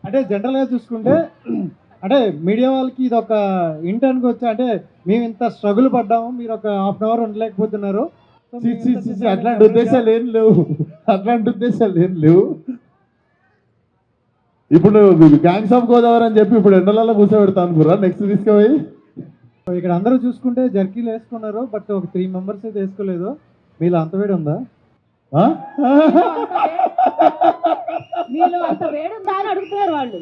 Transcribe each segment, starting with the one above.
అంటే జనరల్గా చూసుకుంటే అంటే మీడియా వాళ్ళకి ఇది ఒక ఇంటర్న్కి వచ్చి అంటే మేము ఇంత స్ట్రగుల్ పడ్డాము, మీరు ఒక హాఫ్ అన్ అవర్ ఉండలేకపోతున్నారు. సో మేము ఇంత చేసాము, అట్లాంటి ఉద్దేశాలు ఏం లేవు, అట్లాంటి ఉద్దేశాలు ఏం లేవు. ఇప్పుడు గ్యాంగ్స్ ఆఫ్ గోదావరి అని చెప్పి ఇప్పుడు ఎండలలో కూర్చోబెడతా అనుకురా నెక్స్ట్ తీసుకుపోయి. ఇక్కడ అందరూ చూసుకుంటే జర్కీలు వేసుకున్నారు, బట్ ఒక 3 మెంబర్స్ అయితే వేసుకోలేదు. మీలో అంత వేడి ఉందా? ఆ? మీలో అంత వేడి ఉందా అని అడుగుతున్నారు వాళ్ళు.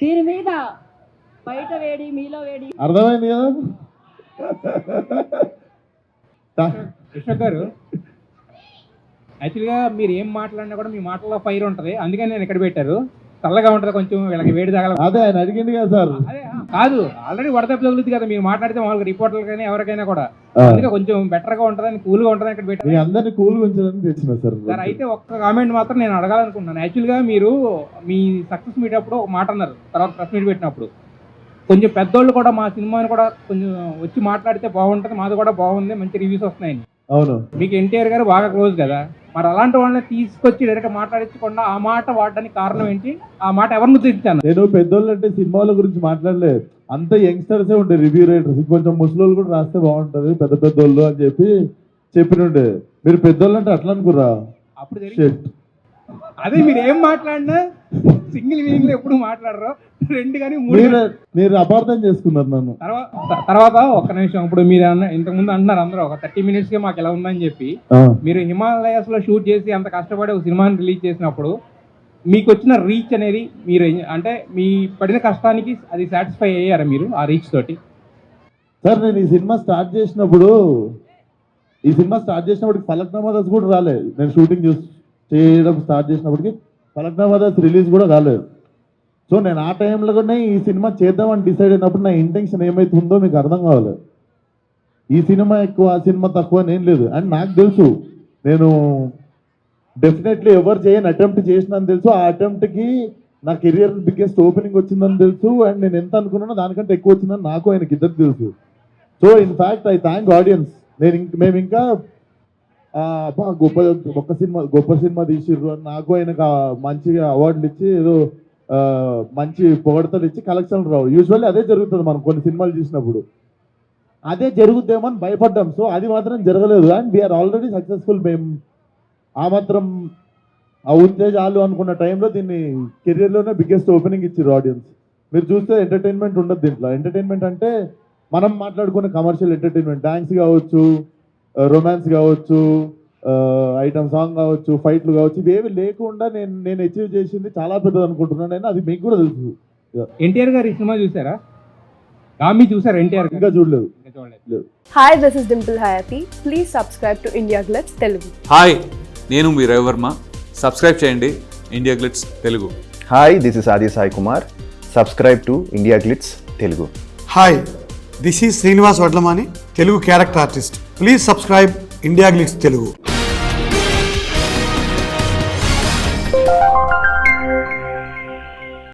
దీని మీద బయట వేడి, మీలో వేడి. అర్థమైంది కదా. విశ్వక్ గారు, యాక్చువల్గా మీరు ఏం మాట్లాడినా కూడా మీ మాటల్లో ఫైర్ ఉంటుంది, అందుకని నేను ఇక్కడ పెట్టారు. చల్లగా ఉంటుంది, కొంచెం వీళ్ళకి వేడి తగల. అదే ఆయన అడిగింది కదా సార్. అదే కాదు, ఆల్రెడీ వడదెబ్బ తగులుతుంది కదా మీరు మాట్లాడితే మామూలుగా రిపోర్టర్లు కానీ ఎవరికైనా కూడా. అందుకే కొంచెం బెటర్ గా ఉంటుందని, కూల్ గా ఉంటుందని ఇక్కడ పెట్టారు. మీ అందరినీ కూల్గా ఉంచడానికి తెచ్చిన సార్. సార్ అయితే ఒక్క కామెంట్ మాత్రం నేను అడగాలనుకుంటున్నాను. యాక్చువల్గా మీరు మీ సక్సెస్ మీట్ అప్పుడు ఒక మాట అన్నారు, తర్వాత ప్రెస్ మీట్ పెట్టినప్పుడు కొంచెం పెద్దోళ్ళు కూడా మా సినిమాని కూడా కొంచెం వచ్చి మాట్లాడితే బాగుంటుంది, మాది కూడా బాగుంది, మంచి రివ్యూస్ వస్తున్నాయని. అవును, మీకు ఎన్టీఆర్ గారు బాగా క్లోజ్ కదా, మరి అలాంటి వాళ్ళని తీసుకొచ్చి డైరెక్ట్ మాట్లాడించకుండా ఆ మాట వాడడానికి కారణం ఏంటి? ఆ మాట ఎవరిని ఉద్దేశించాను? నేను పెద్దోళ్ళు అంటే సినిమాల గురించి మాట్లాడలే, అంత యంగ్స్టర్సే ఉండే రివ్యూ రైటర్స్, కొంచెం ముసలోళ్ళు కూడా రాస్తే బాగుంటది పెద్ద పెద్దోళ్ళు అని చెప్పినుండే. మీరు పెద్దోళ్ళు అంటే అట్లా అనుకురా? అప్పుడు అదే మీరు ఏం మాట్లాడినా సింగిల్ మీనింగ్ లో ఎప్పుడు మాట్లాడరు, 2 కానీ 3. మీరు అపార్థం చేసుకున్నారు నన్ను. తర్వాత ఒక్క నిమిషం, ఇప్పుడు మీరు ఇంతకు ముందు అంటున్నారు అందరూ ఒక 30 minutes కే మాకు ఎలా ఉందని చెప్పి. మీరు హిమాలయాస్ లో షూట్ చేసి అంత కష్టపడి ఒక సినిమాని రిలీజ్ చేసినప్పుడు మీకు వచ్చిన రీచ్ అనేది మీరు అంటే మీ పడిన కష్టానికి అది సాటిస్ఫై అయ్యారా మీరు ఆ రీచ్ తోటి? సార్ నేను ఈ సినిమా స్టార్ట్ చేసినప్పుడు ఫలక్నామా దాస్ కూడా రాలేదు. నేను షూటింగ్ చేయడం స్టార్ట్ చేసినప్పటికి ఫలక్నామా దాస్ రిలీజ్ కూడా కాలేదు. సో నేను ఆ టైంలోనే ఈ సినిమా చేద్దామని డిసైడ్ అయినప్పుడు నా ఇంటెన్షన్ ఏమైతుందో మీకు అర్థం కావాలి. ఈ సినిమా ఎక్కువ, ఆ సినిమా తక్కువ అని ఏం లేదు. అండ్ నాకు తెలుసు, నేను డెఫినెట్లీ ఎవరు చేయని అటెంప్ట్ చేసినని తెలుసు. ఆ అటెంప్ట్కి నా కెరియర్ బిగ్గెస్ట్ ఓపెనింగ్ వచ్చిందని తెలుసు. అండ్ నేను ఎంత అనుకున్నానో దానికంటే ఎక్కువ వచ్చిందని నాకు ఆయనకి ఇద్దరు తెలుసు. So in fact I thank audience. మేము ఇంకా గొప్ప సినిమా తీసిర్రు అని నాకు ఆయనకు మంచిగా అవార్డులు ఇచ్చి ఏదో మంచి పొగడతలు ఇచ్చి కలెక్షన్లు రావు. యూజువల్లీ అదే జరుగుతుంది మనం కొన్ని సినిమాలు చూసినప్పుడు, అదే జరుగుద్దేమో అని భయపడ్డాం. సో అది మాత్రం జరగలేదు. And we're already successful. మేము ఆ మాత్రం ఉంటే చాలు అనుకున్న టైంలో దీన్ని కెరియర్లోనే బిగ్గెస్ట్ ఓపెనింగ్ ఇచ్చారు ఆడియన్స్. మీరు చూస్తే ఎంటర్టైన్మెంట్ ఉండదు దీంట్లో. ఎంటర్టైన్మెంట్ అంటే మనం మాట్లాడుకునే కమర్షియల్ ఎంటర్టైన్మెంట్, డాన్స్ కావచ్చు, రొమాన్స్ కావచ్చు, ఐటమ్ సాంగ్ కావచ్చు, ఫైట్లు కావచ్చు, ఇవేవి లేకుండా నేను అచీవ్ చేసింది చాలా పెద్దది అనుకుంటున్నాను నేను. అది మీకు కూడా తెలుసు. ఎన్టీఆర్ గారు ఈ సినిమా చూసారా? గామి చూసారా? ఎన్టీఆర్ ఇంకా చూడలేదు. Hi, this is Dimple Hayati. Please subscribe to India Glitz Telugu. Hi, నేను మీ రవివర్మ. సబ్స్క్రైబ్ చేయండి India Glitz Telugu. Hi, this is Aadi Sai Kumar. Subscribe to India Glitz Telugu. Hi, this is Srinivas Vadlamani, Telugu character artist. Please subscribe India Glitz Telugu.